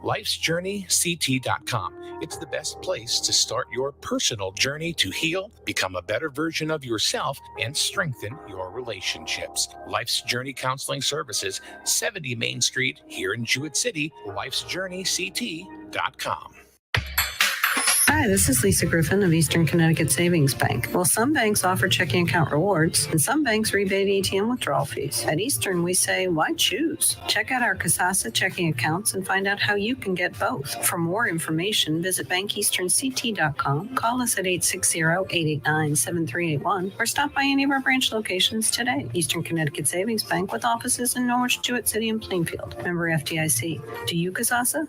lifesjourneyct.com. It's the best place to start your personal journey to heal, become a better version of yourself, and strengthen your relationships. Life's Journey Counseling Services, 70 Main Street here in Jewett City, lifesjourneyct.com. Hi, this is Lisa Griffin of Eastern Connecticut Savings Bank. Well, some banks offer checking account rewards, and some banks rebate ATM withdrawal fees. At Eastern, we say, why choose? Check out our Kasasa checking accounts and find out how you can get both. For more information, visit bankeasternct.com, call us at 860-889-7381, or stop by any of our branch locations today. Eastern Connecticut Savings Bank with offices in Norwich, Jewett City, and Plainfield. Member FDIC. Do you, Kasasa?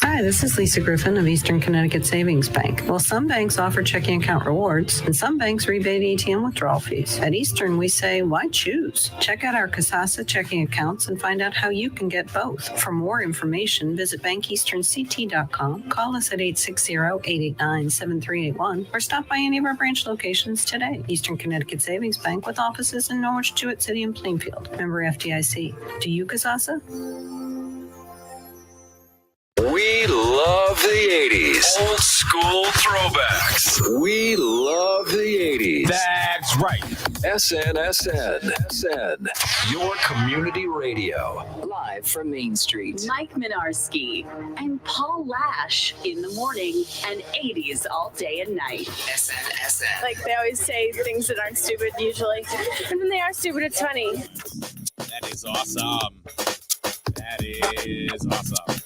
Hi, this is Lisa Griffin of Eastern Connecticut Savings Bank. Well, some banks offer checking account rewards, and some banks rebate ATM withdrawal fees. At Eastern, we say, why choose? Check out our Kasasa checking accounts and find out how you can get both. For more information, visit bankeasternct.com, call us at 860-889-7381, or stop by any of our branch locations today. Eastern Connecticut Savings Bank with offices in Norwich, Jewett City, and Plainfield. Member FDIC. Do you, Kasasa? We love the 80s. Old school throwbacks. We love the 80s. That's right. SN, your community radio. Live from Main Street. Mike Minarski and Paul Lash in the morning and 80s all day and night. SN. Like they always say things that aren't stupid usually. And when they are stupid, it's funny. That is awesome. That is awesome.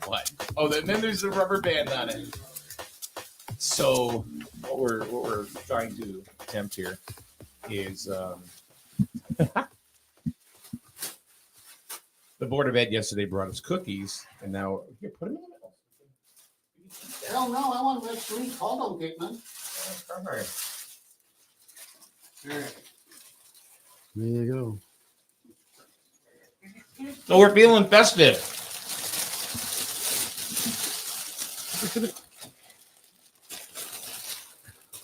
What? Oh, then there's a rubber band on it. So what we're trying to attempt here is the Board of Ed yesterday brought us cookies, and now here, put them in the middle. Hell no, I want to let Sweet Caldo get none. All right. All right. There you go. So we're feeling festive.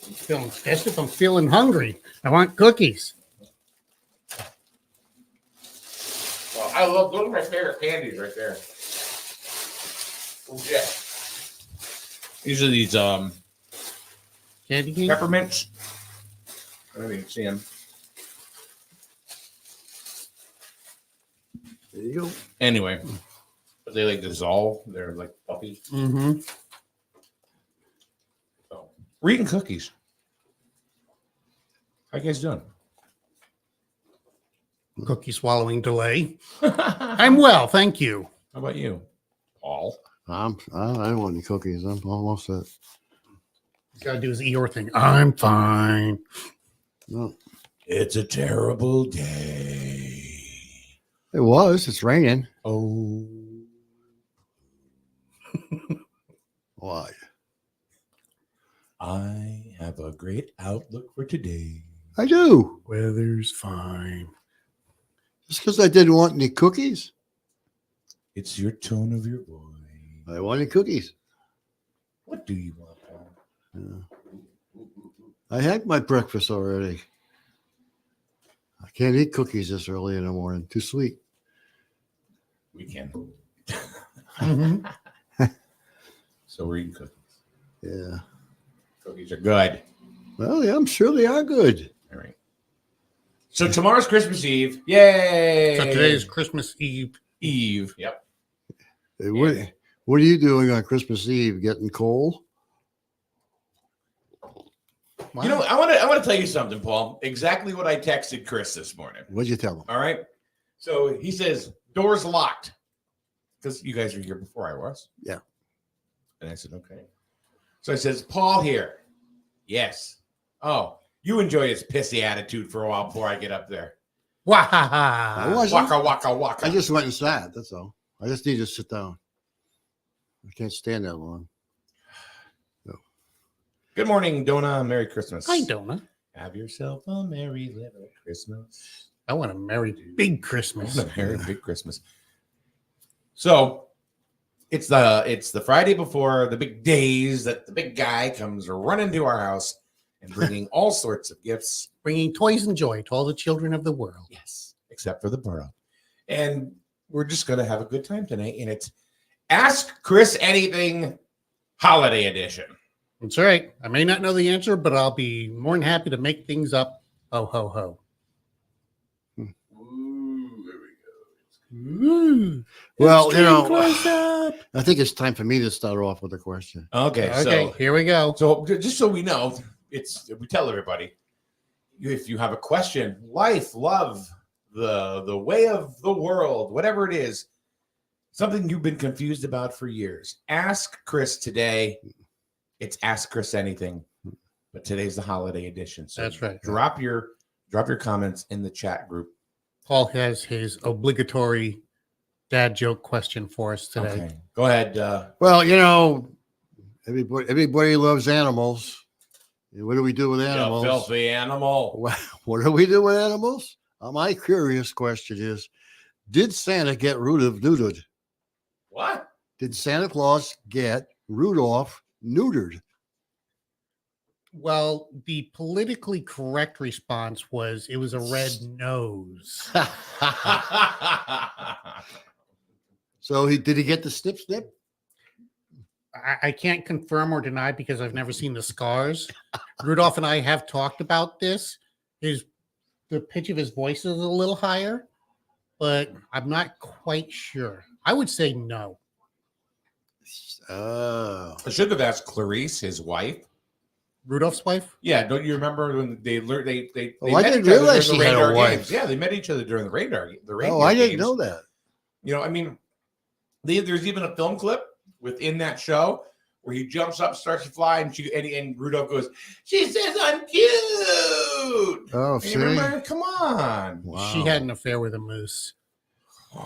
I'm feeling festive. I'm feeling hungry. I want cookies. Well, I love those are my favorite candies right there. Oh, yeah. These are these Candy cane? peppermints. I don't even see them. There you go. Anyway, but they like dissolve. They're like puffy. Mm-hmm. So we're eating cookies. How you guys doing? Cookie swallowing delay. I'm well, thank you. How about you, Paul? I don't want any cookies. I'm almost set. Gotta do his Eeyore thing. I'm fine. No, It's a terrible day. it was. It's raining. Oh, Why? I have a great outlook for today. I do. Weather's fine. Just because I didn't want any cookies. It's your tone of your voice. I wanted cookies. What do you want, Paul? Yeah. I had my breakfast already. I can't eat cookies this early in the morning. Too sweet. We can. Mm-hmm. So we're eating cookies. Yeah. Cookies are good. Well, yeah, I'm sure they are good. All right. So tomorrow's Christmas Eve. Yay! So today's Christmas Eve. Eve. Yep. Hey, what are you doing on Christmas Eve? Getting coal? Wow. You know, I want to tell you something, Paul. Exactly what I texted Chris this morning. What'd you tell him? All right. So he says, doors locked. Because you guys were here before I was. Yeah. And I said, okay. So I says, Paul here. Yes. Oh, you enjoy his pissy attitude for a while before I get up there. Wow. I wasn't. Waka, waka, waka. I just went and sat. That's all. I just need to sit down. I can't stand that long. No. Good morning, Donna. Merry Christmas. Hi, Donna. Have yourself a merry little Christmas. I want a merry big Christmas. A merry big Christmas. So it's the Friday before the big days that the big guy comes running to our house and bringing all sorts of gifts. Bringing toys and joy to all the children of the world. Yes, except for the borough. And we're just going to have a good time tonight. And it's Ask Chris Anything Holiday Edition. That's right. I may not know the answer, but I'll be more than happy to make things up. Ho, ho, ho. Ooh, there we go. Ooh. Well, Close up. I think it's time for me to start off with a question. Okay, Okay, here we go. So just so we know, we tell everybody, if you have a question, life, love, the way of the world, whatever it is, something you've been confused about for years, ask Chris today. It's Ask Chris Anything, but today's the holiday edition. So That's right. Drop your comments in the chat group. Paul has his obligatory dad joke question for us today. Okay, go ahead. Well, everybody loves animals. What do we do with You animals? filthy animal. What do we do with animals? My curious question is, did Santa get Rudolph neutered? What? Did Santa Claus get Rudolph neutered? Well, the politically correct response was it was a red nose. So did he get the snip snip? I can't confirm or deny because I've never seen the scars. Rudolph and I have talked about this. The pitch of his voice is a little higher, but I'm not quite sure. I would say no. Oh. I should have asked Clarice, his wife. Rudolph's wife? Yeah, don't you remember when they learned they I met didn't each other realize during she the had a reindeer wife. games. Yeah, they met each other during the reindeer I didn't games. know that. You know, I mean, there's even a film clip within that show where he jumps up, starts to fly, and Rudolph goes, "She says I'm cute." Oh, You remember? Come on. Wow. She had an affair with a moose.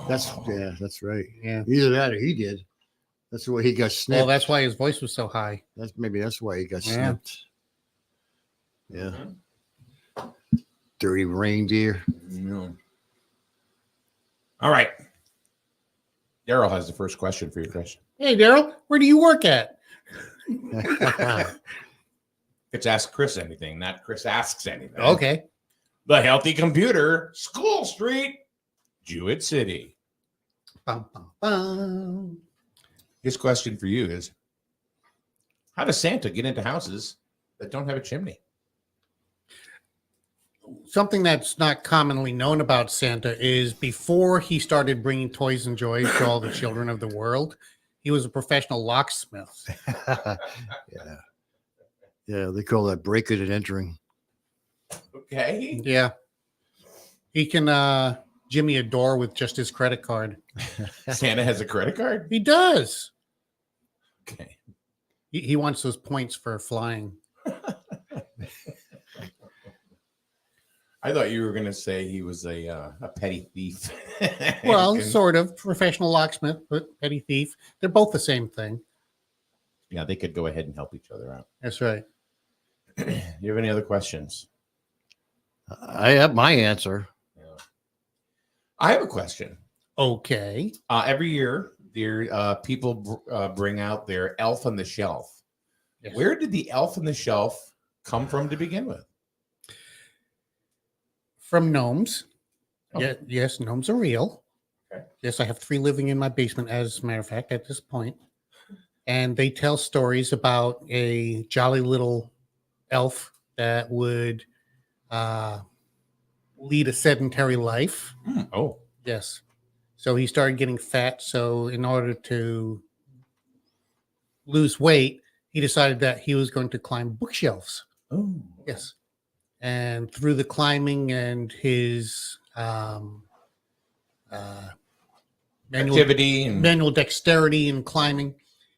That's right. Yeah. Either that or he did. That's why he got snipped. Well, that's why his voice was so high. That's why he got Yeah. snipped. Yeah. Dirty reindeer. Yeah. All right. Daryl has the first question for you, Chris. Hey, Daryl, where do you work at? It's Ask Chris Anything, not Chris Asks Anything. Okay. The Healthy Computer, School Street, Jewett City. Bum, bum, bum. His question for you is, how does Santa get into houses that don't have a chimney? Something that's not commonly known about Santa is before he started bringing toys and joys to all the children of the world, he was a professional locksmith. Yeah, they call that breaking and entering. Okay. Yeah. He can jimmy a door with just his credit card. Santa has a credit card? He does. Okay. He wants those points for flying. I thought you were going to say he was a petty thief. Well, sort of. Professional locksmith, but petty thief. They're both the same thing. Yeah, they could go ahead and help each other out. That's right. You have any other questions? I have my answer. Yeah. I have a question. Okay. Every year, people bring out their elf on the shelf. Yes. Where did the elf on the shelf come from to begin with? From gnomes. Oh. Yeah, yes, gnomes are real. Okay. Yes, I have 3 living in my basement, as a matter of fact, at this point. And they tell stories about a jolly little elf that would lead a sedentary life. Oh. Yes. So he started getting fat. So in order to lose weight, he decided that he was going to climb bookshelves. Oh. Yes. And through the climbing and his Activity and manual dexterity in climbing,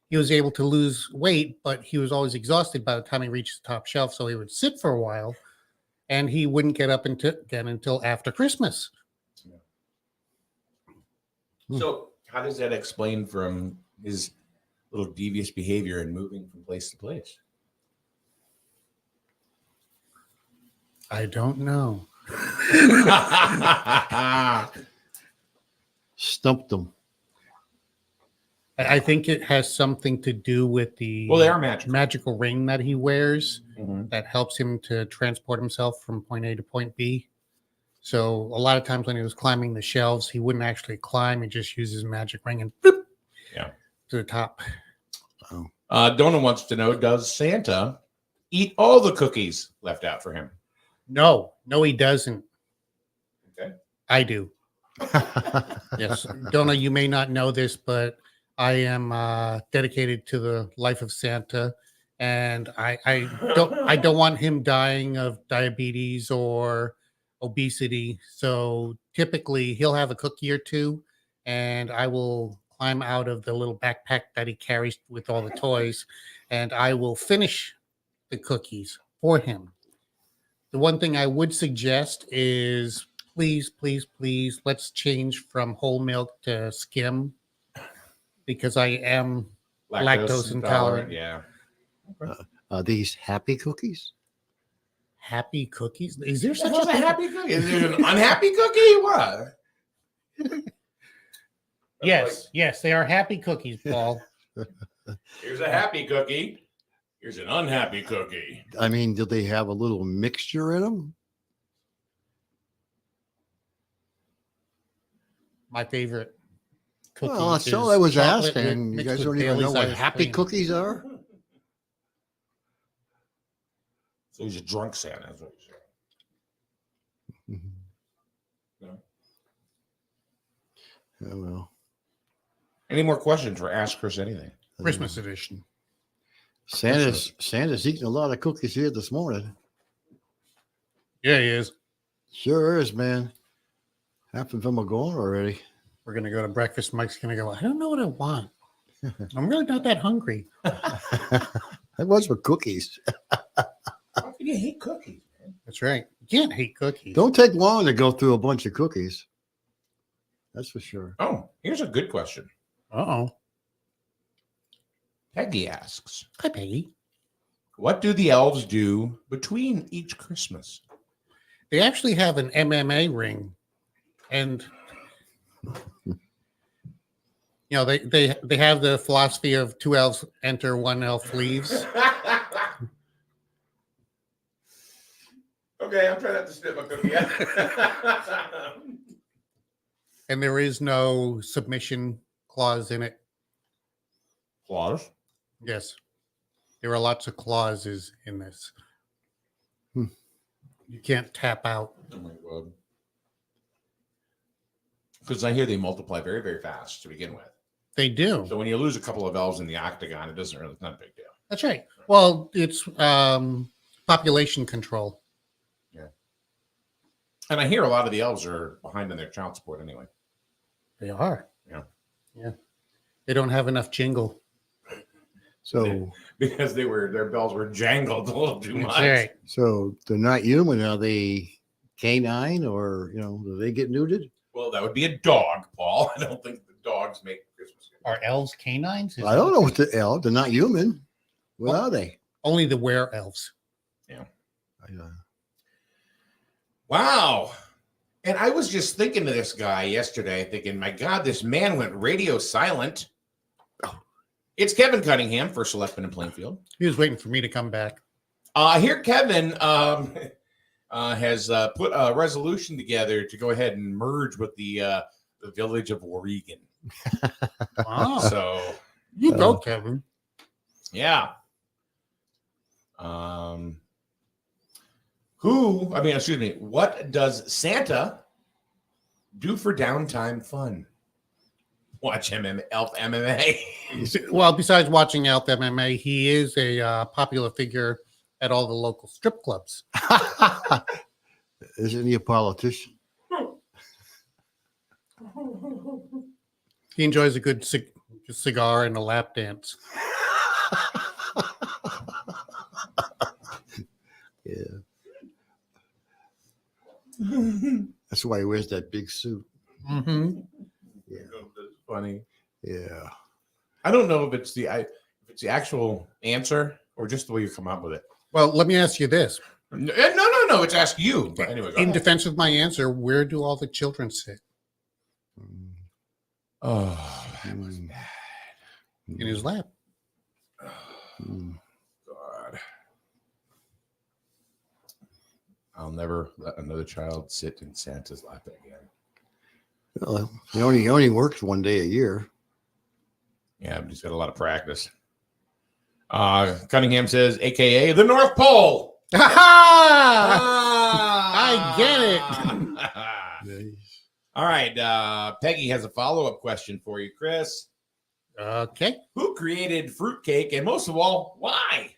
he was able to lose weight, but he was always exhausted by the time he reached the top shelf. So he would sit for a while and he wouldn't get up again until after Christmas. So how does that explain from his little devious behavior and moving from place to place? I don't know. Stumped them. I think it has something to do with the Well, they are magical. magical ring that he wears Mhm. that helps him to transport himself from point A to point B. So a lot of times when he was climbing the shelves, he wouldn't actually climb. He just used his magic ring and boop, Yeah. to the top. Donna wants to know, does Santa eat all the cookies left out for him? No, he doesn't. Okay. I do. Yes. Donna, you may not know this, but I am dedicated to the life of Santa. And I don't want him dying of diabetes or obesity. So typically he'll have a cookie or two, and I will climb out of the little backpack that he carries with all the toys, and I will finish the cookies for him. The one thing I would suggest is please, let's change from whole milk to skim, because I am lactose intolerant. Yeah. Are these happy cookies? Happy cookies? Is there such Such a a thing? happy cookie? Is there an unhappy cookie? What? Yes, they are happy cookies, Paul. Here's a happy cookie. Here's an unhappy cookie. I mean, do they have a little mixture in them? My favorite cookie. Well, that's all is I was chocolate asking. You mixed guys with don't even know Bailey's what ice happy cream. cookies are? So he's a drunk Santa. That's what you're saying. Mhm. No. Oh, well. Any more questions for Ask Chris Anything? Christmas edition. Santa's eating a lot of cookies here this morning. Yeah, he is. Sure is, man. Half of them are gone already. We're gonna go to breakfast. Mike's gonna go, I don't know what I want. I'm really not that hungry. That was for cookies. How can you hate cookies, man? That's right. You can't hate cookies. Don't take long to go through a bunch of cookies. That's for sure. Oh, here's a good question. Uh-oh. Peggy asks, Hi, Peggy. what do the elves do between each Christmas? They actually have an MMA ring, and they have the philosophy of 2 elves enter, 1 elf leaves. Okay, I'm trying not to spit my cookie out. And there is no submission clause in it. Claus? Yes. There are lots of clauses in this. Hmm. You can't tap out. Oh my god. Because I hear they multiply very, very fast to begin with. They do. So when you lose a couple of elves in the octagon, it's not a big deal. That's right. Well, it's population control. Yeah. And I hear a lot of the elves are behind on their child support anyway. They are. Yeah. Yeah. They don't have enough jingle. So, Because their bells were jangled a little too much. That's right. so they're not human. Are they canine, or do they get neutered? Well, that would be a dog, Paul. I don't think the dogs make Christmas gifts. Are elves canines? I don't know what they're not human. What are they? Only the were elves. Wow. And I was just thinking to this guy yesterday, thinking, my God, this man went radio silent. It's Kevin Cunningham, first selectman in Plainfield. He was waiting for me to come back. Here, Kevin has put a resolution together to go ahead and merge with the village of Oregon. Wow. So, You go, Kevin. yeah. What does Santa do for downtime fun? Watch Elf MMA. Well, besides watching Elf MMA, he is a popular figure at all the local strip clubs. Isn't he a politician? He enjoys a good cigar and a lap dance. Yeah. That's why he wears that big suit. Mm-hmm. Yeah. That's funny. Yeah. I don't know if it's the actual answer or just the way you come up with it. Well, let me ask you this. No. It's ask you. But anyway, go In ahead. defense of my answer, where do all the children sit? Oh, that was bad. in his lap. Mm. God. I'll never let another child sit in Santa's lap again. Well, he only works one day a year. Yeah, but he's got a lot of practice. Cunningham says, AKA the North Pole. I get it. Nice. All right. Peggy has a follow-up question for you, Chris. Okay. Who created fruitcake, and most of all, why?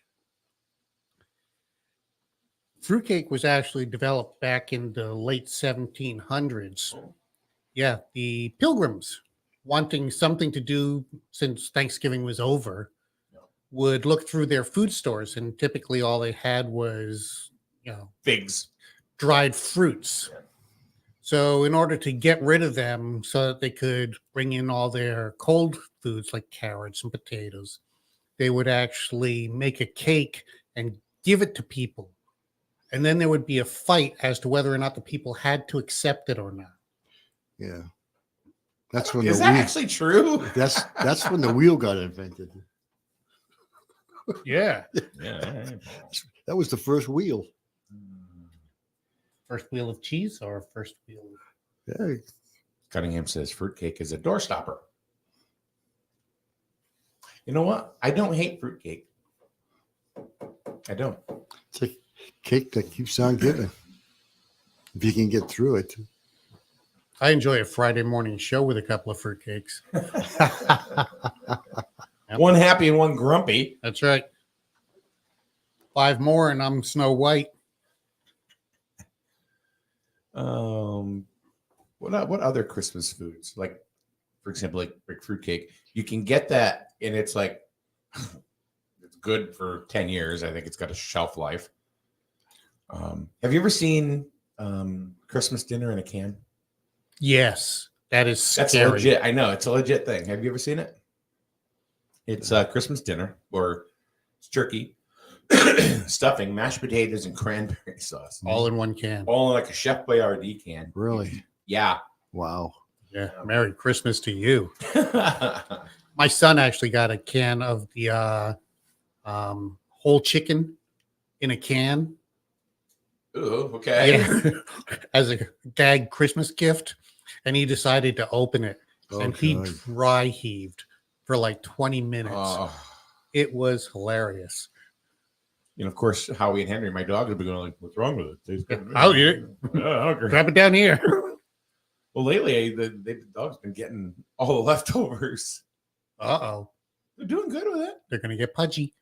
Fruitcake was actually developed back in the late 1700s. Yeah, the Pilgrims, wanting something to do since Thanksgiving was over, would look through their food stores, and typically all they had was, Figs. dried fruits. So in order to get rid of them so that they could bring in all their cold foods like carrots and potatoes, they would actually make a cake and give it to people. And then there would be a fight as to whether or not the people had to accept it or not. Yeah. That's when Is the that wheel, actually true? that's when the wheel got invented. Yeah. Yeah. That was the first wheel. First wheel of cheese or first wheel? Yeah. Cunningham says fruitcake is a door stopper. You know what? I don't hate fruitcake. I don't. It's a cake that keeps on giving. If you can get through it. I enjoy a Friday morning show with a couple of fruitcakes. Yep. One happy and one grumpy. That's right. 5 more and I'm Snow White. What other Christmas foods? Like, for example, like fruitcake. You can get that, and it's like it's good for 10 years. I think it's got a shelf life. Have you ever seen Christmas dinner in a can? Yes, that's That's scary. legit. I know it's a legit thing. Have you ever seen it? It's Christmas dinner, or it's turkey, stuffing, mashed potatoes, and cranberry sauce, All in one can. all in like a Chef Boyardee can. Really? Yeah. Wow. Yeah. Merry Christmas to you. My son actually got a can of the whole chicken in a can. Ooh, okay. Yeah. As a gag Christmas gift. And he decided to open it. And he God. dry heaved for like 20 minutes. Oh. It was hilarious. You know, of course, Howie and Henry, my dog, would be going like, "What's wrong with it? Tastes good." I'll eat it. Okay. Grab it down here. Well, lately, the dog's been getting all the leftovers. Uh-oh. They're doing good with it. They're going to get pudgy.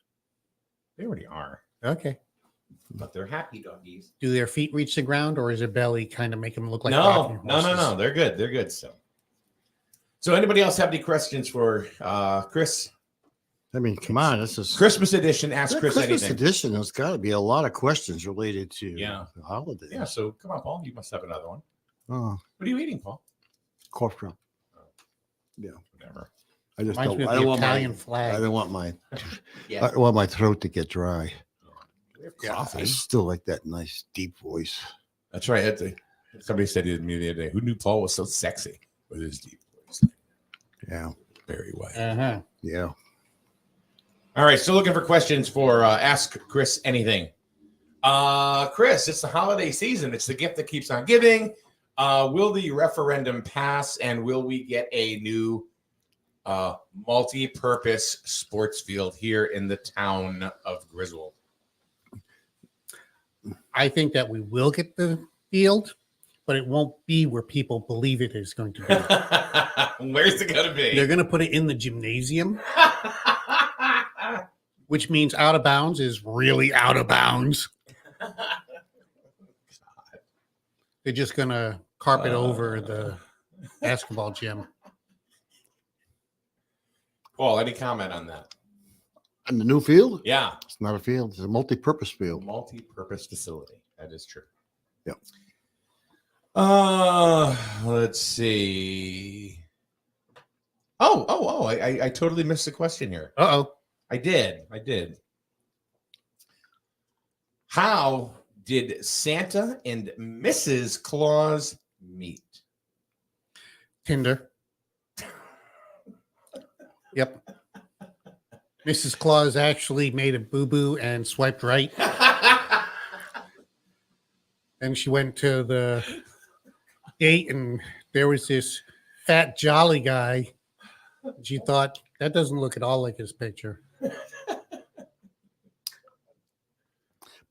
They already are, Okay. but they're happy doggies. Do their feet reach the ground, or is their belly kind of make them look like No. rocking horses? They're good. They're good still. So, anybody else have any questions for Chris? I mean, come on. This is Christmas edition. Ask Chris Christmas anything. edition. There's got to be a lot of questions related to Yeah. the holidays. Yeah. So, come on, Paul. You must have another one. Oh, What are you eating, Paul? cough drop. Yeah. Whatever. I just Reminds me don't. of I the don't want Italian my. flag. I don't want my. Yeah. I don't want my throat to get dry. We have Yeah, coffee. I still like that nice deep voice. That's right. Somebody said to me the other day, "Who knew Paul was so sexy with his deep voice?" Yeah. Very white. Uh-huh. Yeah. All right, still looking for questions for Ask Chris Anything. Chris, it's the holiday season. It's the gift that keeps on giving. Will the referendum pass, and will we get a new multi-purpose sports field here in the town of Griswold? I think that we will get the field, but it won't be where people believe it is going to be. Where's it going to be? They're going to put it in the gymnasium, which means out of bounds is really out of bounds. They're just going to carpet over the basketball gym. Paul, any comment on that? And the new field? Yeah. It's not a field. It's a multi-purpose field. Multi-purpose facility. That is true. Yep. Let's see. I totally missed the question here. Uh-oh. I did. How did Santa and Mrs. Claus meet? Tinder. Yep. Mrs. Claus actually made a boo-boo and swiped right. And she went to the gate, and there was this fat, jolly guy. She thought, that doesn't look at all like his picture.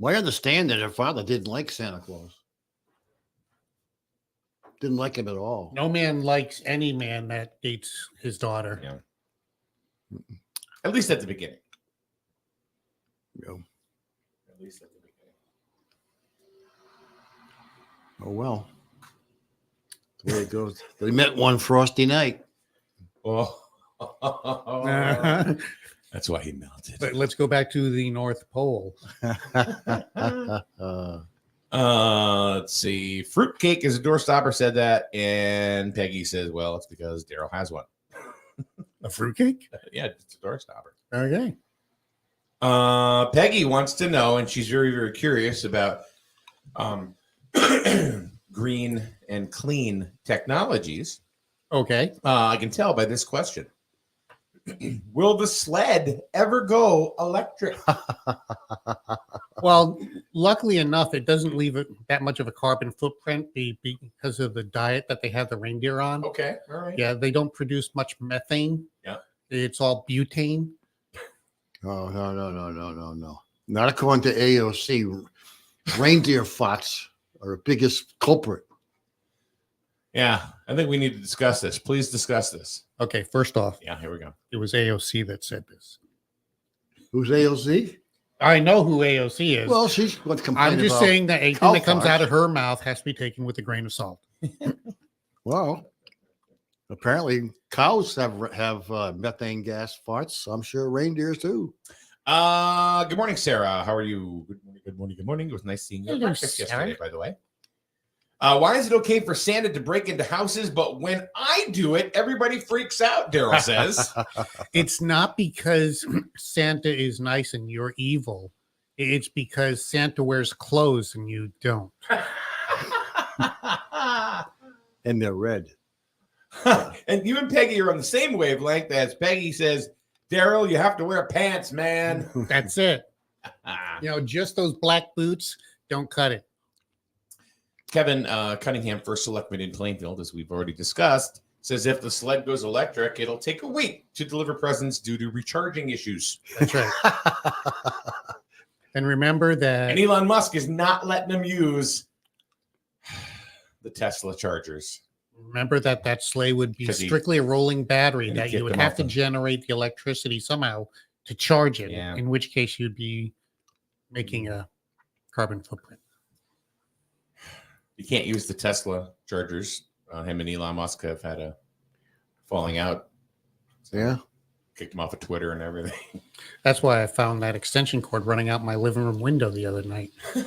Well, I understand that her father didn't like Santa Claus. Didn't like him at all. No man likes any man that dates his daughter. Yeah. At least at the beginning. Yeah. At least at the beginning. Oh, well. The way it goes. They met one frosty night. Oh. That's why he melted. But let's go back to the North Pole. Let's see. Fruitcake is a doorstopper said that, and Peggy says, "Well, it's because Daryl has one." A fruitcake? Yeah, it's a doorstopper. Okay. Peggy wants to know, and she's very, very curious about green and clean technologies. Okay. I can tell by this question. Will the sled ever go electric? Well, luckily enough, it doesn't leave that much of a carbon footprint because of the diet that they have the reindeer on. Okay, all right. Yeah, they don't produce much methane. Yeah. It's all butane. Oh, no. Not according to AOC. Reindeer farts are the biggest culprit. Yeah, I think we need to discuss this. Please discuss this. Okay, first off, Yeah, here we go. it was AOC that said this. Who's AOC? I know who AOC is. Well, she's what's complaining I'm just about. saying that anything cow that comes out farts. of her mouth has to be taken with a grain of salt. Well, apparently cows have methane gas farts. So I'm sure reindeers too. Good morning, Sarah. How are you? Good morning. It was nice seeing you at Hello, breakfast Sarah. yesterday, by the way. Why is it okay for Santa to break into houses, but when I do it, everybody freaks out, Daryl says. It's not because Santa is nice and you're evil. It's because Santa wears clothes and you don't. And they're red. And you and Peggy are on the same wavelength as Peggy says, Daryl, you have to wear pants, man. That's it. Just those black boots don't cut it. Kevin Cunningham, first selectman in Plainfield, as we've already discussed, says if the sled goes electric, it'll take a week to deliver presents due to recharging issues. That's right. And remember that. And Elon Musk is not letting them use the Tesla chargers. Remember that sleigh would be 'Cause he- strictly a rolling battery, and he that you kicked would them have off to the- generate the electricity somehow to charge it, Yeah. in which case you'd be making a carbon footprint. You can't use the Tesla chargers. Him and Elon Musk have had a falling out. Yeah. Kicked him off of Twitter and everything. That's why I found that extension cord running out my living room window the other night. That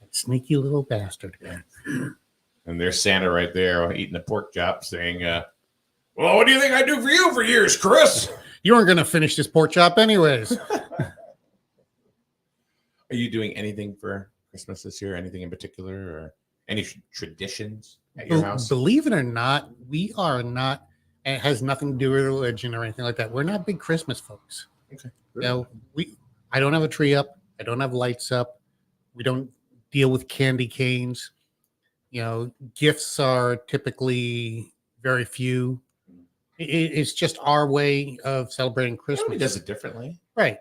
sneaky little bastard. And there's Santa right there eating a pork chop saying, well, what do you think I do for you for years, Chris? You weren't going to finish this pork chop anyways. Are you doing anything for Christmas this year? Anything in particular, or any traditions at your house? Believe it or not, we are not. It has nothing to do with religion or anything like that. We're not big Christmas folks. Okay. I don't have a tree up. I don't have lights up. We don't deal with candy canes. Gifts are typically very few. It's just our way of celebrating Christmas. Everybody does it differently. Right.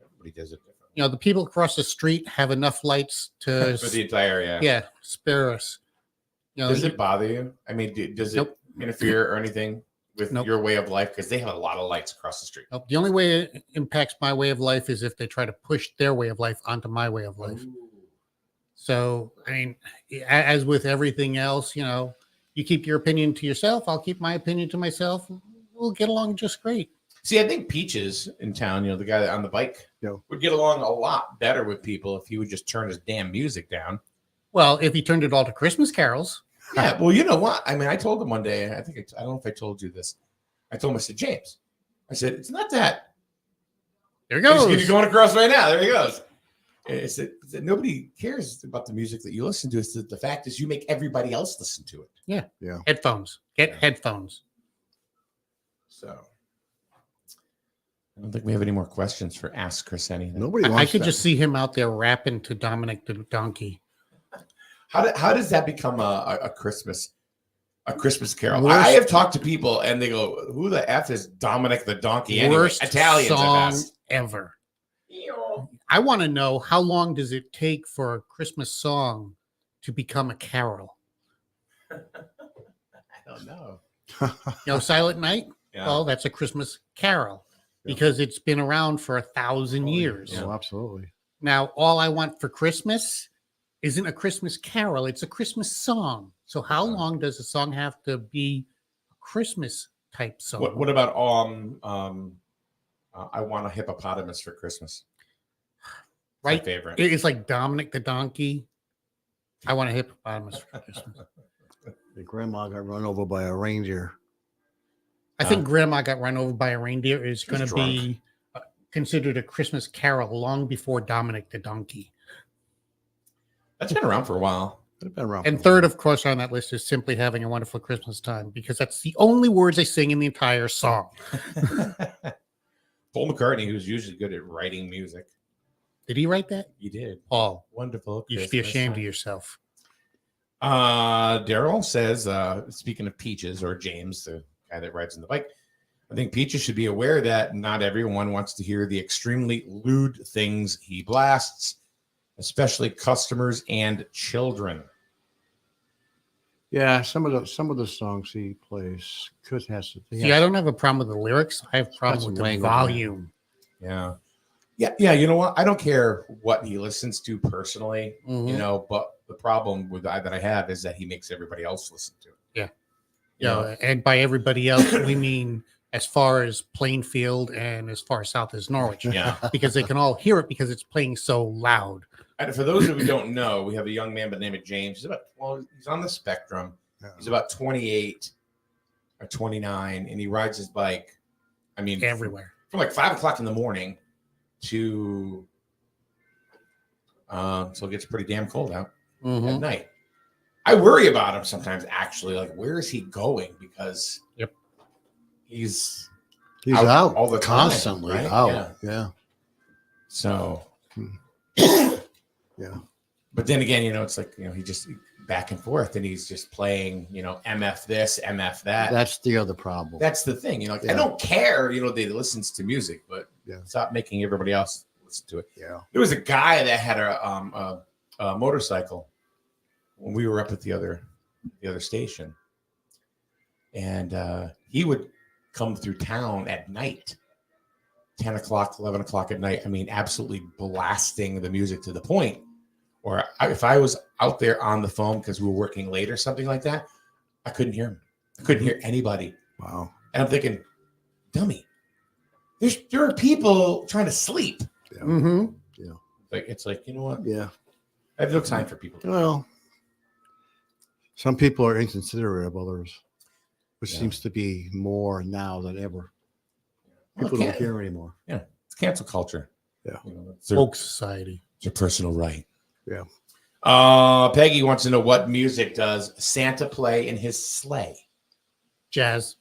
Everybody does it differently. The people across the street have enough lights to For the entire, spare us. Does it bother you? I mean, does it Nope. interfere or anything with Nope. your way of life? Because they have a lot of lights across the street. The only way it impacts my way of life is if they try to push their way of life onto my way of life. So, I mean, as with everything else, you keep your opinion to yourself. I'll keep my opinion to myself. We'll get along just great. See, I think Peaches in town, the guy on the bike, would get along a lot better with people if he would just turn his damn music down. Well, if he turned it all to Christmas carols. Yeah, well, you know what? I mean, I told him one day, I don't know if I told you this. I told him, I said, James, I said, it's not that. There he goes. He's going across right now. There he goes. It's that nobody cares about the music that you listen to. It's that the fact is you make everybody else listen to it. Yeah. Headphones. Get headphones. So, I don't think we have any more questions for Ask Chris anything. Nobody I wants could that. just see him out there rapping to Dominic the Donkey. How does that become a Christmas carol? Worst- I have talked to people and they go, "Who the f is Dominic the Donkey?" Anyway, Worst Italians at song best. ever. I want to know, how long does it take for a Christmas song to become a carol? I don't know. Silent Night? Yeah. Well, that's a Christmas carol because it's been around for 1,000 years. Oh, absolutely. Now, All I Want for Christmas isn't a Christmas carol, it's a Christmas song. So how long does a song have to be a Christmas type song? What about I Want a Hippopotamus for Christmas? It's Right? my favorite. It's like Dominic the Donkey. I Want a Hippopotamus for Christmas. The grandma got run over by a reindeer. I think Grandma Got Run Over by a Reindeer is going to drunk. be considered a Christmas carol long before Dominic the Donkey. That's been around for a while. Could have been around. And for a third, of course, on that list is Simply Having a Wonderful Christmas Time, because that's the only words they sing in the entire song. Paul McCartney, who's usually good at writing music, Did he write that? he did. Paul, Wonderful. you should be Christmas ashamed of time. yourself. Daryl says, speaking of Peaches, or James, the guy that rides on the bike, I think Peaches should be aware that not everyone wants to hear the extremely lewd things he blasts, especially customers and children. Yeah, some of the songs he plays could have some. See, I don't have a problem with the lyrics. I have problems some with the language, volume. Yeah. Yeah. You know what? I don't care what he listens to personally, Mhm. but the problem with that I have is that he makes everybody else listen to it. Yeah. You know? Yeah, and by everybody else, we mean as far as Plainfield and as far south as Norwich. Yeah. Because they can all hear it because it's playing so loud. And for those of you who don't know, we have a young man by the name of James. He's on the spectrum. Yeah. He's about 28 or 29, and he rides his bike. I mean, Everywhere. from like 5 o'clock in the morning to so it gets pretty damn cold out at Mhm. night. I worry about him sometimes. Actually, like, where is he going? Because he's He's out out all the time, constantly. right? Out. Yeah. so. Yeah. But then again, it's like, he just back and forth, and he's just playing, MF this, MF that. That's the other problem. That's the thing, I Yeah. don't care, that he listens to music, but Yeah. stop making everybody else listen to it. Yeah. There was a guy that had a motorcycle when we were up at the other station, and he would come through town at night, 10 o'clock, 11 o'clock at night. I mean, absolutely blasting the music to the point, or if I was out there on the phone because we were working late or something like that, I couldn't hear him. I couldn't hear anybody. Wow. And I'm thinking, dummy, there are people trying to sleep. Yeah. Mhm. It's like, you know what? Yeah. I have no time for people. Well, some people are inconsiderate of others, which Yeah. seems to be more now than ever. Well, People don't can't- care anymore. It's cancel culture. Yeah. It's their, Folk society. it's their personal right. Yeah. Peggy wants to know, what music does Santa play in his sleigh? Jazz.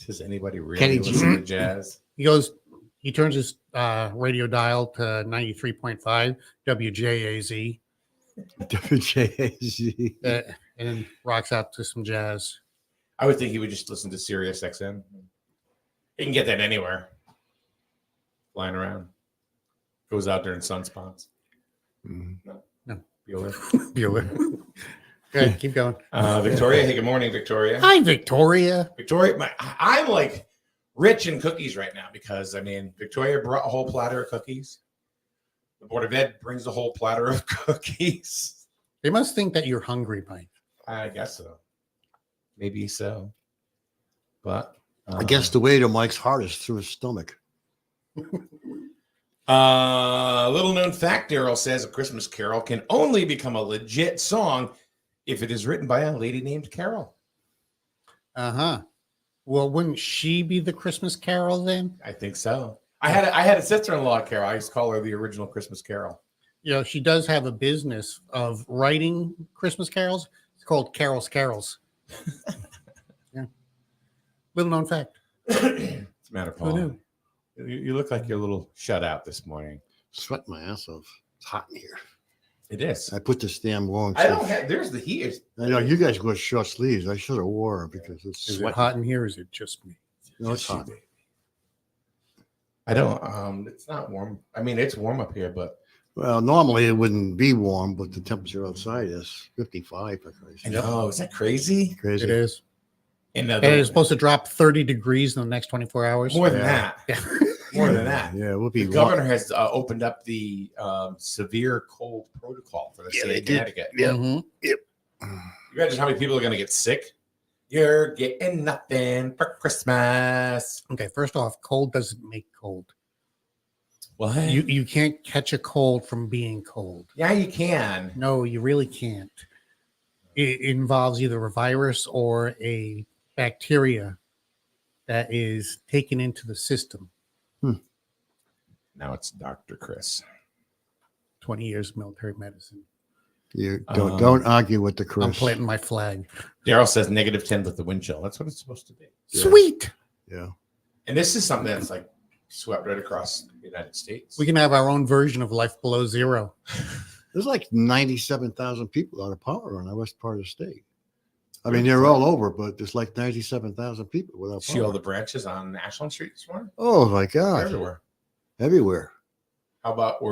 Does anybody really Kenny G. listen to jazz? He turns his radio dial to 93.5 WJAZ WJAZ. and rocks out to some jazz. I would think he would just listen to Sirius XM. He can get that anywhere. Flying around. Goes out there in sunspots. Mhm. Bueller. Bueller. Good, keep going. Victoria, hey, good morning, Victoria. Hi, Victoria. Victoria, I'm like rich in cookies right now because, Victoria brought a whole platter of cookies. The Board of Ed brings a whole platter of cookies. They must think that you're hungry, Mike. I guess so. Maybe so. But I guess the way to Mike's heart is through his stomach. Little known fact, Daryl says, A Christmas Carol can only become a legit song if it is written by a lady named Carol. Uh-huh. Well, wouldn't she be the Christmas Carol then? I think so. I had a sister-in-law, Carol. I used to call her the original Christmas Carol. She does have a business of writing Christmas carols. It's called Carol's Carols. Yeah. Little known fact. It's a matter of Who knew? You look like you're a little shut out this morning. Sweat my ass off. It's hot in here. It is. I put this damn long. I don't have. There's the heat. I know you guys wear short sleeves. I should have wore them because it's Is it sweaty. hot in here? Or is it just me? No, it's hot. I don't. It's not warm. I mean, it's warm up here, but Well, normally it wouldn't be warm, but the temperature outside is 55. For Christ's sake. oh, is that crazy? Crazy. It is. And And it's supposed to drop 30 degrees in the next 24 hours. more than Yeah. that. Yeah. More than that. Yeah, it would be The governor has opened up the severe cold protocol for the Yeah, state they of did. Connecticut. Yeah. Mhm. You imagine how many people are going to get sick? You're getting nothing for Christmas. Okay, first off, cold doesn't make cold. What? You can't catch a cold from being cold. Yeah, you can. No, you really can't. It involves either a virus or a bacteria that is taken into the system. Now it's Dr. Chris. 20 years of military medicine. You don't argue with the Chris. I'm planting my flag. Daryl says negative 10 with the wind chill. That's what it's supposed to be. Yeah. Sweet. Yeah. And this is something that's like swept right across the United States. We can have our own version of life below zero. There's like 97,000 people out of power on the west part of the state. I mean, they're all over, but there's like 97,000 people without See all power. the branches on Ashland Street this morning? Oh my They're God! everywhere. Everywhere. How about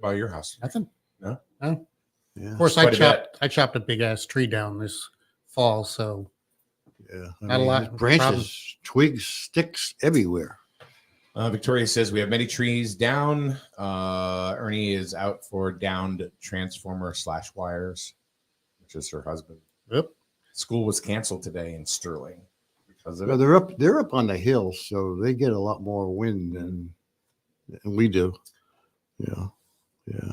by your house? Nothing. No? No. Yeah. Of course, Quite a I chopped a big ass tree down this fall, so Yeah. Not a lot there's of branches, problems. twigs, sticks everywhere. Victoria says we have many trees down. Ernie is out for downed transformer / wires, which is her husband. Yep. School was canceled today in Sterling because of Well, it. they're up on the hill, so they get a lot more wind than we do. Yeah. Yeah.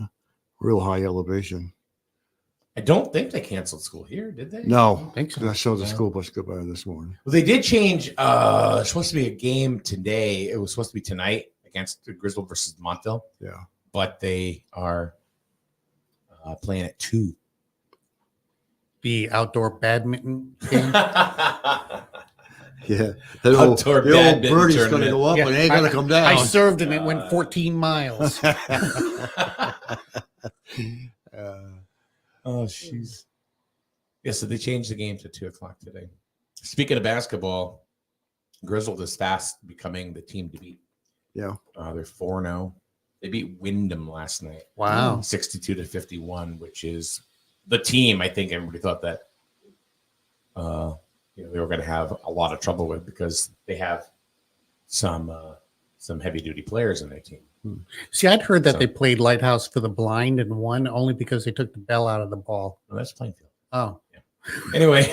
Real high elevation. I don't think they canceled school here, did they? No. I think so. I saw the No. school bus go by this morning. Well, they did change. It's supposed to be a game today. It was supposed to be tonight against the Grizzle versus Montville, Yeah. but they are playing at 2. the outdoor badminton game. Yeah. That old, Outdoor the old badminton birdie's going to tournament. go up Yeah, and ain't going to come down. I served and it went 14 miles. Oh, jeez. Yeah, so they changed the game to 2:00 today. Speaking of basketball, Grizzled is fast becoming the team to beat. Yeah. They're 4-0. They beat Wyndham last night, Wow. 62-51, which is the team. I think everybody thought that they were going to have a lot of trouble with because they have some heavy duty players in their team. See, I'd heard that So- they played Lighthouse for the Blind and won only because they took the bell out of the ball. Well, that's Plainfield. Oh, Anyway,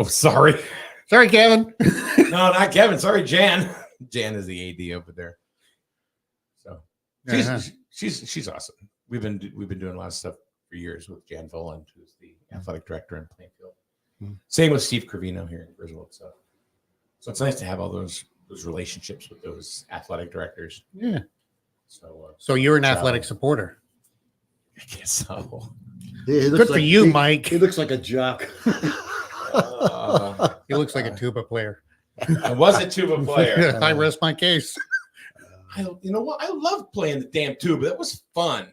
sorry. sorry, Kevin. No, not Kevin. Sorry, Jan. Jan is the AD over there. So Uh-huh. she's awesome. We've been doing a lot of stuff for years with Jan Voland, who's the athletic director in Plainfield. Same with Steve Cravino here in Griswold. So it's nice to have all those relationships with those athletic directors. Yeah. So So you're an Travel. athletic supporter. I guess so. Yeah, he looks Good for like- you, he- Mike. He looks like a jock. He looks like a tuba player. I was a tuba player. I rest my case. You know what? I loved playing the damn tuba. That was fun.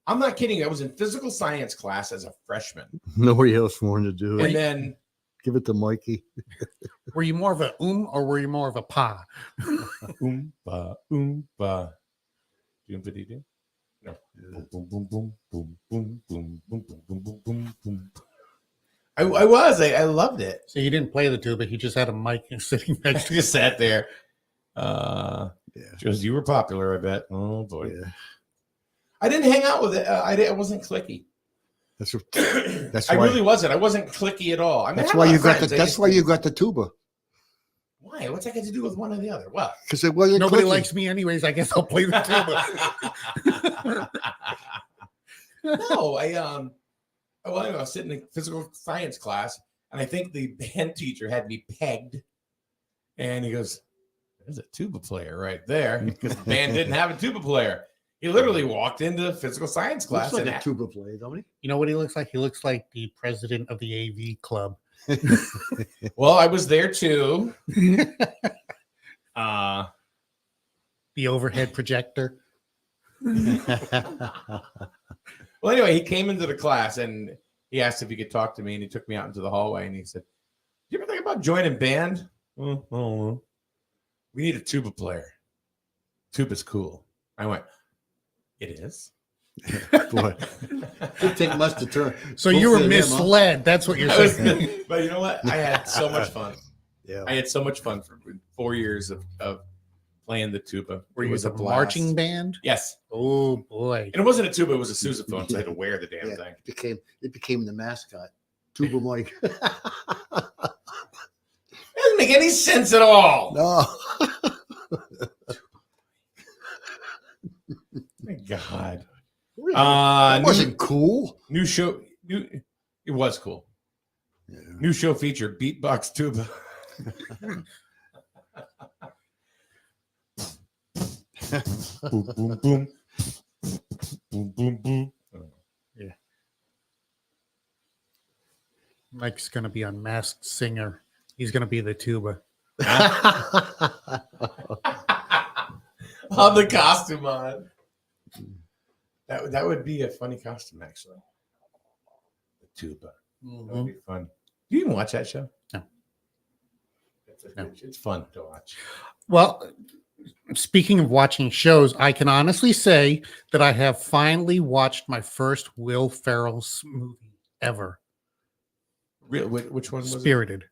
I'm not kidding. I was in physical science class as a freshman, Nobody else wanted to do it. and then Give it to Mikey. Were you more of a or were you more of a pa? oompa oompa, doom-ba-dee-doo. No, boom boom boom boom boom boom boom boom boom boom boom boom. I loved it. So he didn't play the tuba. He just had a mic sitting I next to just sat there. Yeah. Just you were popular, I bet. Oh boy, Yeah. I didn't hang out with it. I wasn't clicky. That's what, I why. really wasn't. I wasn't clicky at all. I mean, That's I had why a lot you of got the. friends. I That's just why you didn't- got the tuba. Why? What's that got to do with one or the other? What? Because it wasn't. Nobody clicky. likes me anyways. I guess I'll play the tuba. No, I was sitting in physical science class, and I think the band teacher had me pegged, and he goes, "There's a tuba player right there," because the band didn't have a tuba player. He literally walked into physical science class Looks like and a tuba player, don't he? You know what he looks like? He looks like the president of the AV club. Well, I was there too. The overhead projector. Well, anyway, he came into the class and he asked if he could talk to me, and he took me out into the hallway and he said, "You ever think about joining band? I don't know. We need a tuba player. Tuba's cool." I went, "It is." Boy, didn't take much to turn. So you were misled. That's what you're saying. But you know what? I had so much fun. Yeah. I had so much fun for 4 years of playing the tuba. Were It you was a blast. marching band? Yes. Oh boy. And it wasn't a tuba, it was a sousaphone, so I had to wear the damn Yeah, thing. it became the mascot. Tuba Mike. It doesn't make any sense at all. No. My God. Really? It wasn't cool. New show. It was cool. Yeah. New show feature beatbox tuba. Boom, boom, boom. Boom, boom, boom. Yeah. Mike's gonna be on Masked Singer. He's gonna be the tuba. On the costume on. That would be a funny costume, actually. The tuba. That would be fun. Do you even watch that show? No. It's fun to watch. Well, speaking of watching shows, I can honestly say that I have finally watched my first Will Ferrell movie ever. Which one was it? Spirited.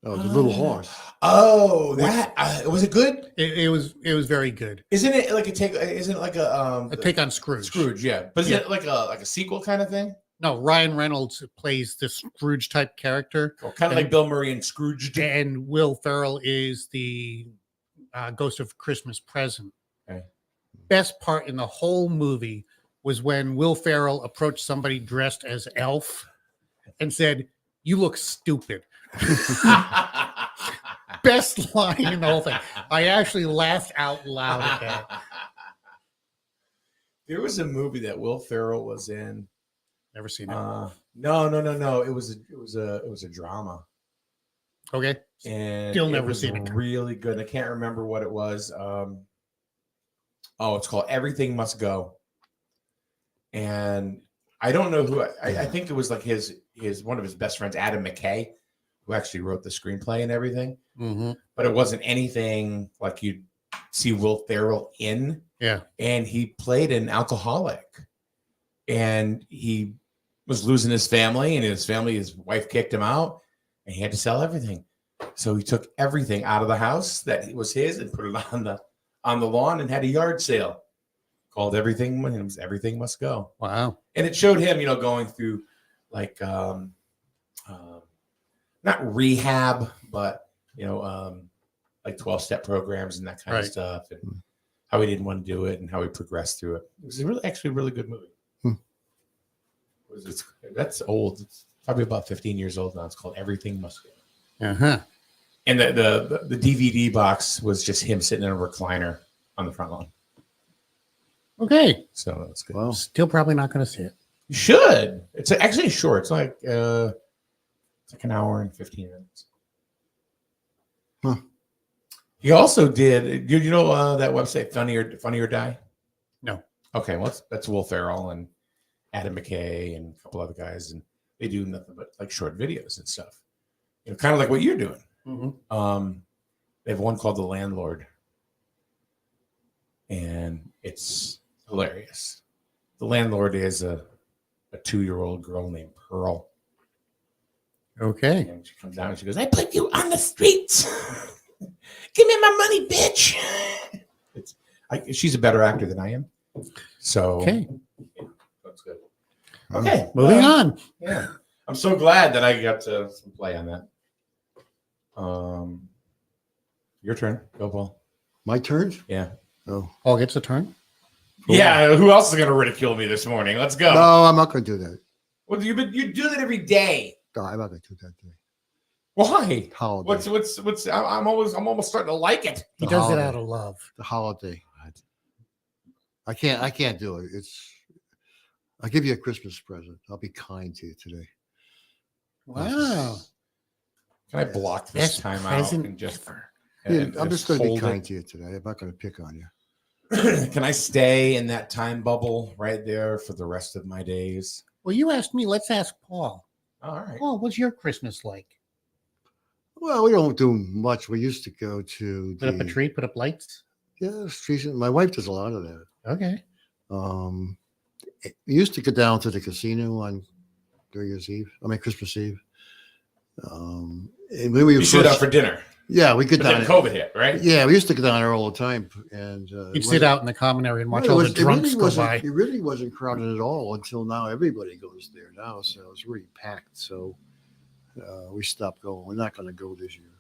Oh, the little horse. Oh, that was it good? It was very good. Isn't it like a take? Isn't it like A take on Scrooge. Scrooge? Yeah, but is it like a sequel kind of thing? No, Ryan Reynolds plays the Scrooge type character, Or kind of like Bill Murray and Scrooge. and Will Ferrell is the Ghost of Christmas Present. Okay. Best part in the whole movie was when Will Ferrell approached somebody dressed as Elf and said, "You look stupid." Best line in the whole thing. I actually laughed out loud at that. There was a movie that Will Ferrell was in. Never seen it. No. It was a drama, Okay. and Still it never was seen it. really good. I can't remember what it was. It's called Everything Must Go, and I don't know who. I think it was like his one of his best friends, Adam McKay, who actually wrote the screenplay and everything. Mm-hmm. But it wasn't anything like you'd see Will Ferrell in. Yeah. And he played an alcoholic, and he was losing his family, and his wife kicked him out, and he had to sell everything. So he took everything out of the house that was his and put it on the lawn and had a yard sale called Everything. It was Everything Must Go. Wow. And it showed him, going through like not rehab, but like 12-step programs and that kind of stuff, and how he didn't want to do it and how he progressed through it. It was actually a really good movie. That's old. It's probably about 15 years old now. It's called Everything Must Go. Uh-huh. And the DVD box was just him sitting in a recliner on the front lawn. Okay. So that's good. Wow. Still probably not going to see it. You should. It's actually short. It's like an hour and 15 minutes. Huh. He also did. You know that website Funny or Die? No. Okay, well that's Will Ferrell and Adam McKay and a couple other guys, and they do nothing but like short videos and stuff. Kind of like what you're doing. Mm-hmm. They have one called The Landlord, and it's hilarious. The landlord is a 2-year-old girl named Pearl. Okay. And she comes down and she goes, "I put you on the streets. Give me my money, bitch." She's a better actor than I am. So Okay. yeah, that's good. Okay. Moving on. Yeah. I'm so glad that I got to play on that. Your turn. Go, Paul. My turn? Yeah. Oh. Paul gets a turn. Yeah. Who else is going to ridicule me this morning? Let's go. No, I'm not going to do that. Well, you do that every day. No, I'm not going to do that today. Why? Holiday. What's? I'm almost starting to like it. He The does holiday. it out of love. The holiday. I can't do it. I'll give you a Christmas present. I'll be kind to you today. Wow. Can I block this Best time out present and just ever. I'm just going to be hold kind it? to you today. I'm not going to pick on you. Can I stay in that time bubble right there for the rest of my days? Well, you asked me. Let's ask Paul. All right. Paul, what's your Christmas like? Well, we don't do much. We used to go to Put up a tree, put up lights? Yeah, trees. My wife does a lot of that. Okay. We used to go down to the casino on New Year's Eve. Christmas Eve. And when we You sit out for dinner. Yeah, we get But down. then COVID hit, right? Yeah, we used to go down there all the time, and You'd sit out in the common area and watch all the drunks go by. It really wasn't crowded at all until now. Everybody goes there now, so it's really packed. So we stopped going. We're not going to go this year.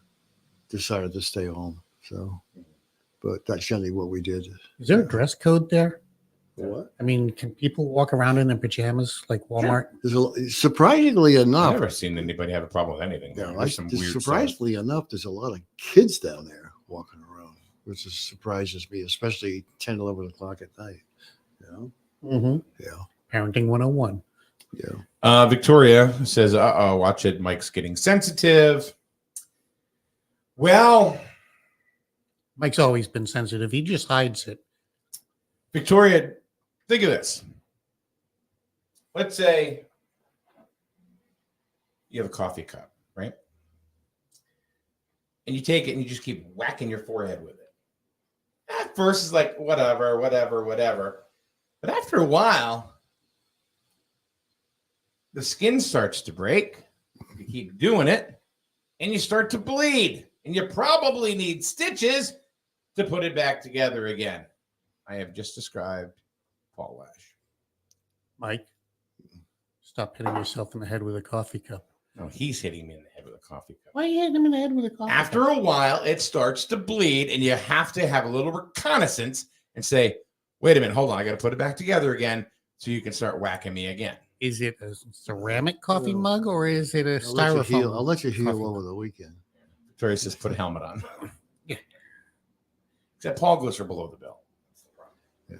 Decided to stay home. So, but that's generally what we did. Is there a dress code there? What? I mean, can people walk around in their pajamas like Walmart? Surprisingly enough, I've never seen anybody have a problem with anything. Yeah, There's some weird surprisingly enough, there's a lot of kids down there walking around, which surprises me, especially 10, 11 o'clock at night. You know? Mm-hmm. Yeah. Parenting 101. Yeah. Victoria says, watch it. Mike's getting sensitive. Well, Mike's always been sensitive. He just hides it. Victoria, think of this. Let's say you have a coffee cup, right? And you take it and you just keep whacking your forehead with it. At first, it's like, whatever. But after a while, the skin starts to break. You keep doing it, and you start to bleed. And you probably need stitches to put it back together again. I have just described Paul Lash. Mike, stop hitting yourself in the head with a coffee cup. No, he's hitting me in the head with a coffee cup. Why are you hitting him in the head with a coffee cup? After a while, it starts to bleed, and you have to have a little reconnaissance and say, wait a minute, hold on, I got to put it back together again so you can start whacking me again. Is it a ceramic coffee mug or is it a I'll let you styrofoam? heal over the weekend. Victoria says, put a helmet on. Yeah. Except Paul goes for below the belt. Yeah.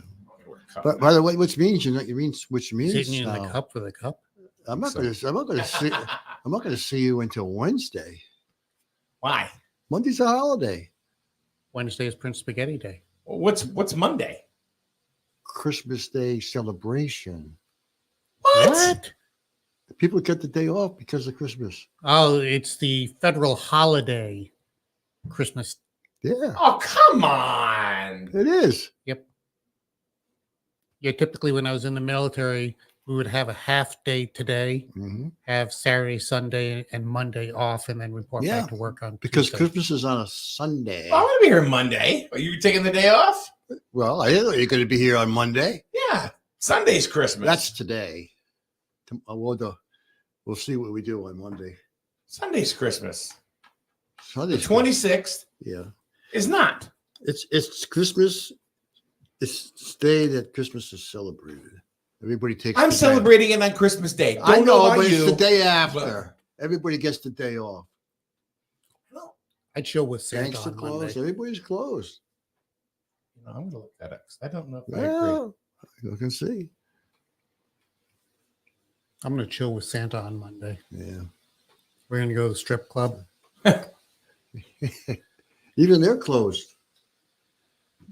But By the way, which means Sitting in the cup with a cup? I'm not going to see you until Wednesday. Why? Monday's a holiday. Wednesday is Prince Spaghetti Day. Well, what's Monday? Christmas Day celebration. What? People get the day off because of Christmas. Oh, it's the federal holiday, Christmas. Yeah. Oh, come on. It is. Yep. Yeah, typically when I was in the military, we would have a half day today, have Saturday, Sunday, and Monday off, and then report back to work on because Tuesday. Christmas is on a Sunday. I'm going to be here Monday. Are you taking the day off? Well, I didn't know you're going to be here on Monday. Yeah. Sunday's Christmas. That's today. We'll see what we do on Monday. Sunday's Christmas. Sunday's The 26th is not. It's Christmas. It's the day that Christmas is celebrated. Everybody takes. I'm celebrating it on Christmas Day. Don't I know, about but you, it's the day after. Everybody gets the day off. I'd chill with Santa Banks are on closed. Monday. Everybody's closed. I'm going to look that up. I don't know if I agree. Well, you can see. I'm going to chill with Santa on Monday. Yeah. We're going to go to the strip club. Even they're closed.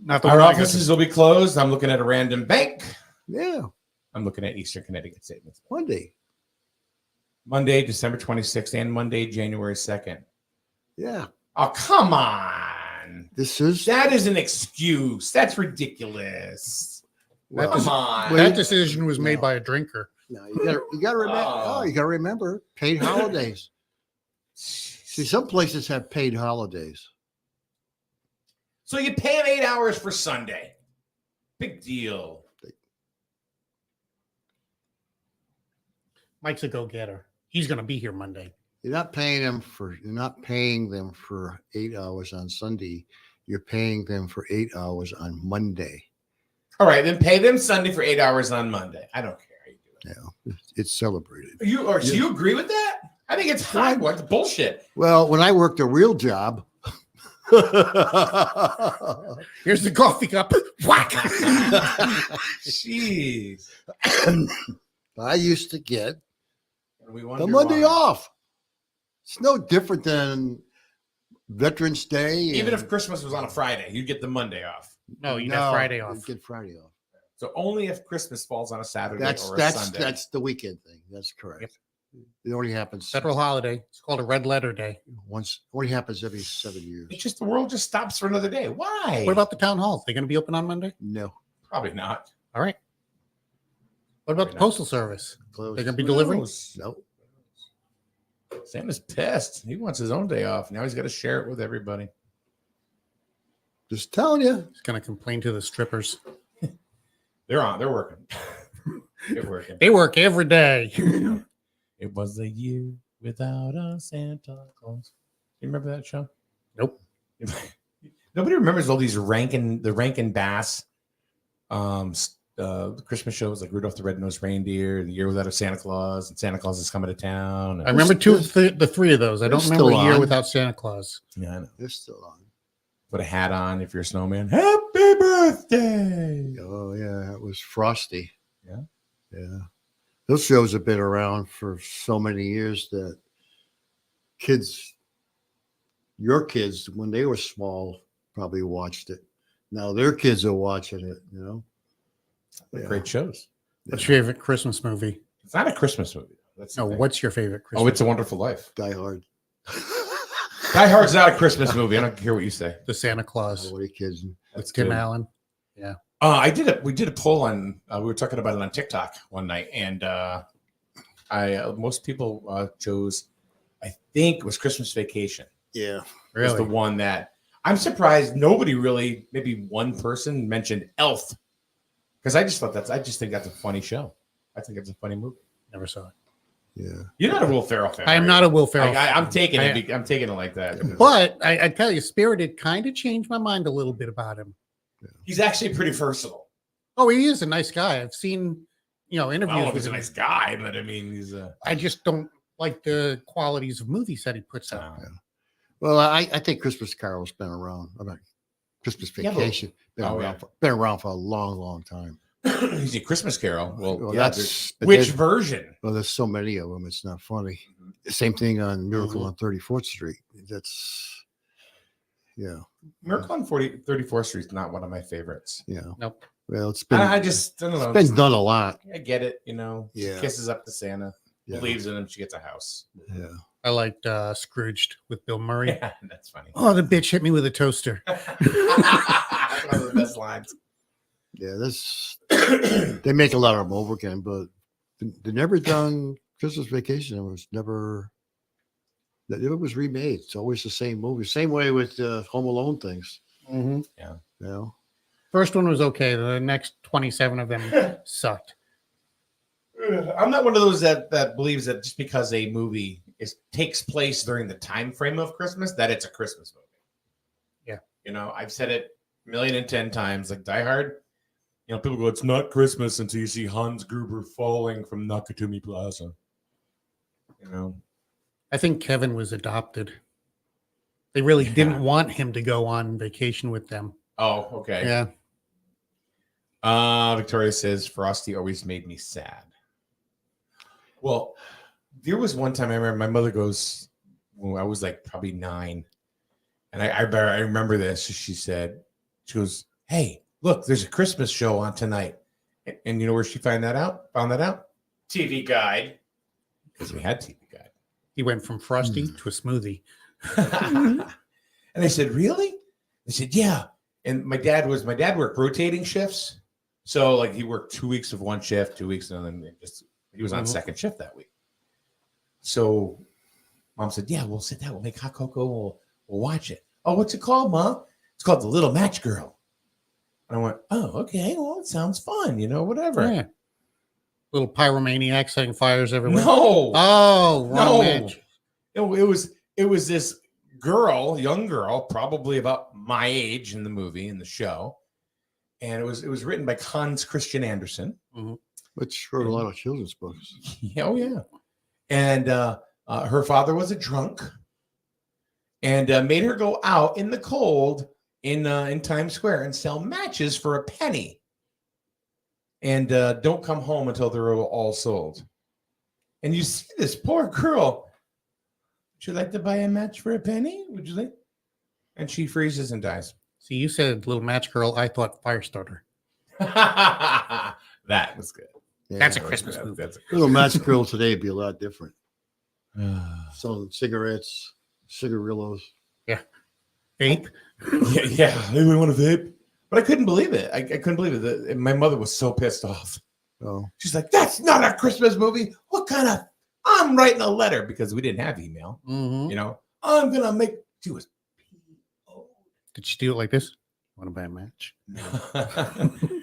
Not the Our one I go to. offices will be closed. I'm looking at a random bank. Yeah. I'm looking at Eastern Connecticut Savings. Monday, December 26th, and Monday, January 2nd. Yeah. Oh, come on. That is an excuse. That's ridiculous. Well, come on. That decision was made by a drinker. No, you got to remember. You got to remember paid holidays. See, some places have paid holidays. So you pay him 8 hours for Sunday. Big deal. Mike's a go-getter. He's going to be here Monday. You're not paying them for 8 hours on Sunday. You're paying them for 8 hours on Monday. All right, then pay them Sunday for 8 hours on Monday. I don't care how you do it. Yeah, it's celebrated. So you agree with that? I think it's high. What's bullshit? Well, when I worked a real job, here's the coffee cup. Whack. Jeez. I used to get the Monday off. It's no different than Veterans Day. Even and- if Christmas was on a Friday, you'd get the Monday off. No, you got Friday you off. get Friday off. So only if Christmas falls on a Saturday or a Sunday. That's the weekend thing. That's correct. Yep. It only happens Federal holiday. It's called a red letter day. once. Only happens every 7 years. It's just the world just stops for another day. Why? What about the town halls? They going to be open on Monday? No, Probably not. All right. What about the Probably not. Postal Service? close. They're going to be Who delivering? knows? No, Santa's pissed. He wants his own day off. Now he's got to share it with everybody. just telling you. He's going to complain to the strippers. They're on. They're working. They're working. They work every day. It was a year without a Santa Claus. You remember that show? Nope. Nobody remembers all these the Rankin Bass Christmas shows like Rudolph the Red-Nosed Reindeer, The Year Without a Santa Claus, and Santa Claus is Coming to Town. I remember the three of those. I don't They're remember still a year on. without Santa Claus. Yeah, I know. They're still on. Put a hat on if you're a snowman. Happy birthday! Oh yeah, it was Frosty. Yeah. Yeah. Those shows have been around for so many years that your kids, when they were small, probably watched it. Now their kids are watching it, you know. Yeah. Great shows. What's your favorite Christmas movie? It's not a Christmas movie. That's the No, thing. what's your favorite Christmas Oh, It's a Wonderful Life. Die Hard. Die Hard's not a Christmas movie. I don't care what you say. The Santa Claus What are you kidding? with Tim Allen. We did a poll on. We were talking about it on TikTok one night, and most people chose. I think it was Christmas Vacation. Yeah. Was the Really? one that I'm surprised nobody really. Maybe one person mentioned Elf, because I just think that's a funny show. I think it's a funny movie. Never saw it. Yeah. You're not a Will Ferrell fan. I am are not you? a Will Ferrell. I'm taking I- it. I'm taking it like that. But I tell you, Spirited kind of changed my mind a little bit about him. He's actually pretty versatile. Oh, he is a nice guy. I've seen, I don't interviews know if with he's a him. nice guy, but I mean, he's a. I just don't like the qualities of movies that he puts out. Well, I think Christmas Carol's been around. I mean, Christmas Yeah, but- Vacation been around for a long, long time. He's a Christmas Carol. Well, yeah, that's but which version? Well, there's so many of them. It's not funny. Same thing on Miracle Mhm. on 34th Street. That's Miracle on 34th Street is not one of my favorites. Nope. Well, it's been I just I don't know. it's been done a lot. I get it. She Yeah. kisses up to Santa, Yeah. believes in him. She gets a house. Yeah. I liked Scrooged with Bill Murray. Yeah, that's funny. Oh, the bitch hit me with a toaster. That's one of the best lines. Yeah, this they make a lot of them over again, but they never done Christmas Vacation. It was never that it was remade. It's always the same movie. Same way with Home Alone things. Mhm. You know, First one was okay. The next 27 of them sucked. I'm not one of those that believes that just because a movie takes place during the time frame of Christmas that it's a Christmas movie. Yeah. I've said it 1,000,010 times. Like Die Hard. People go, it's not Christmas until you see Hans Gruber falling from Nakatomi Plaza. I think Kevin was adopted. They really didn't want him to go on vacation with them. Oh, okay. Yeah. Victoria says Frosty always made me sad. Well, there was one time I remember my mother goes when I was like probably 9, and I remember this. She goes, "Hey, look, there's a Christmas show on tonight," and you know where she found that out? TV Guide, because we had TV Guide. He went from Frosty to a smoothie. And I said, "Really?" They said, "Yeah." And my dad worked rotating shifts. So like he worked 2 weeks of one shift, 2 weeks, and then he was on second shift that week. So Mom said, "Yeah, we'll sit down, we'll make hot cocoa, we'll watch it." "Oh, what's it called, Mom?" "It's called The Little Match Girl." And I went, "Oh, okay, well, it sounds fun, whatever." Yeah. Little pyromaniacs setting fires everywhere. No. Oh, wrong No. match. It was this young girl, probably about my age in the show. And it was written by Hans Christian Andersen. which wrote a lot of children's books. Oh, yeah. And her father was a drunk and made her go out in the cold in Times Square and sell matches for a penny. And don't come home until they're all sold. And you see this poor girl Would you like to buy a match for a penny? Would you like? And she freezes and dies. See, you said little match girl. I thought fire starter. That was good. Yeah. That's a Christmas movie. That's Little match grill today would be a lot different. Selling cigarettes, cigarillos. Vape. yeah. Maybe we want to vape. But I couldn't believe it. I couldn't believe it. My mother was so pissed off. Oh, She's like, that's not a Christmas movie. What kind of... I'm writing a letter because we didn't have email. Mm-hmm. You know, I'm going to make... She was... Did she do it like this? Want to buy a match?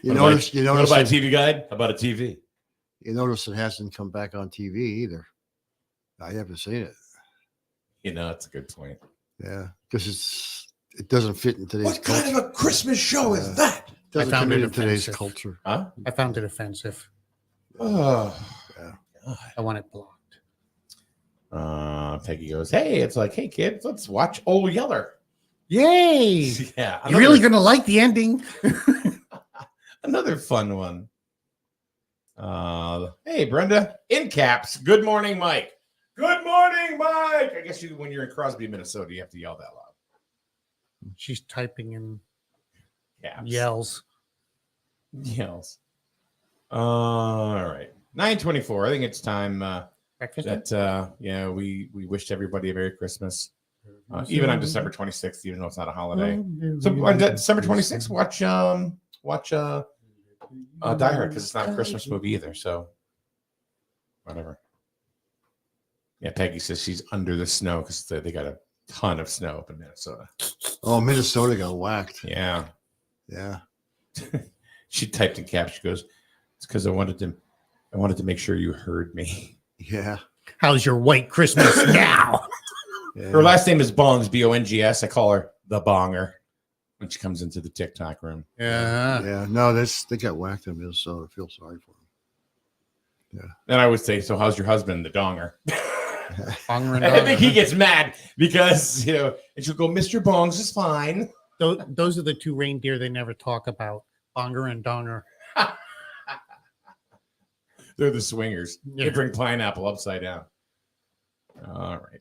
you notice? You Want notice? to buy a TV guide? How about a TV? You notice it hasn't come back on TV either. I haven't seen it. You know, that's a good point. Yeah, because it doesn't fit in today's What culture. kind of a Christmas show is that? It doesn't I found fit it in today's offensive. culture. Huh? I found it offensive. Oh, Yeah. I want it blocked. Peggy goes, hey, it's like, hey, kids, let's watch Old Yeller. Yay! Yeah. You're really going to like the ending. Another fun one. Hey, Brenda, in caps. Good morning, Mike. Good morning, Mike. I guess when you're in Crosby, Minnesota, you have to yell that loud. She's typing in Caps. yells. Yells. All right. 9:24. I think it's time Breakfast? that we wished everybody a Merry Christmas. Even on December 26th, even though it's not a holiday. So on December 26th, watch Die Hard, because it's not a Christmas movie either. So whatever. Yeah, Peggy says she's under the snow because they got a ton of snow up in Minnesota. Oh, Minnesota got whacked. Yeah. Yeah. She typed in caps. She goes, it's because I wanted to make sure you heard me. Yeah. How's your white Christmas now? Yeah. Her last name is Bongs, Bongs. I call her the Bonger when she comes into the TikTok room. Yeah. Yeah. No, they got whacked in Minnesota. I feel sorry for them. And I would say, so how's your husband, the Donger? Bonger and And I think he Donger. gets mad because, and she'll go, Mr. Bongs is fine. Those are the two reindeer they never talk about. Bonger and Donger. They're the swingers. They Yeah. bring pineapple upside down. All right.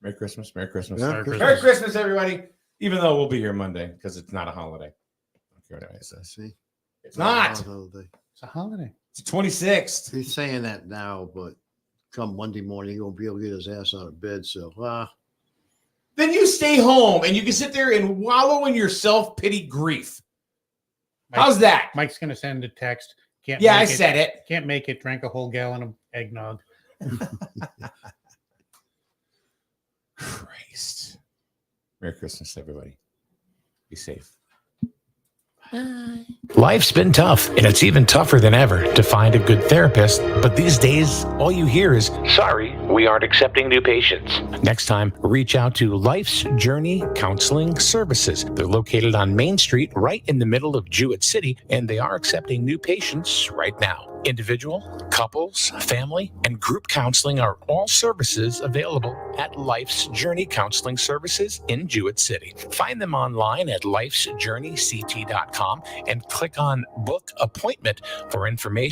Merry Christmas. Merry Christmas. Yeah, Merry Christmas. Merry Christmas, everybody. Even though we'll be here Monday because it's not a holiday. I don't care what anybody says. See? It's not. It's a holiday. It's the 26th. He's saying that now, but come Monday morning, he won't be able to get his ass out of bed. So, Then you stay home and you can sit there and wallow in your self-pity grief. How's that? Mike's going to send a text. Can't Yeah, I make it. said it. Can't make it. Drank a whole gallon of eggnog. Christ. Merry Christmas, everybody. Be safe. Life's been tough, and it's even tougher than ever to find a good therapist. But these days, all you hear is, sorry, we aren't accepting new patients. Next time, reach out to Life's Journey Counseling Services. They're located on Main Street, right in the middle of Jewett City, and they are accepting new patients right now. Individual, couples, family, and group counseling are all services available at Life's Journey Counseling Services in Jewett City. Find them online at lifesjourneyct.com and click on Book Appointment for information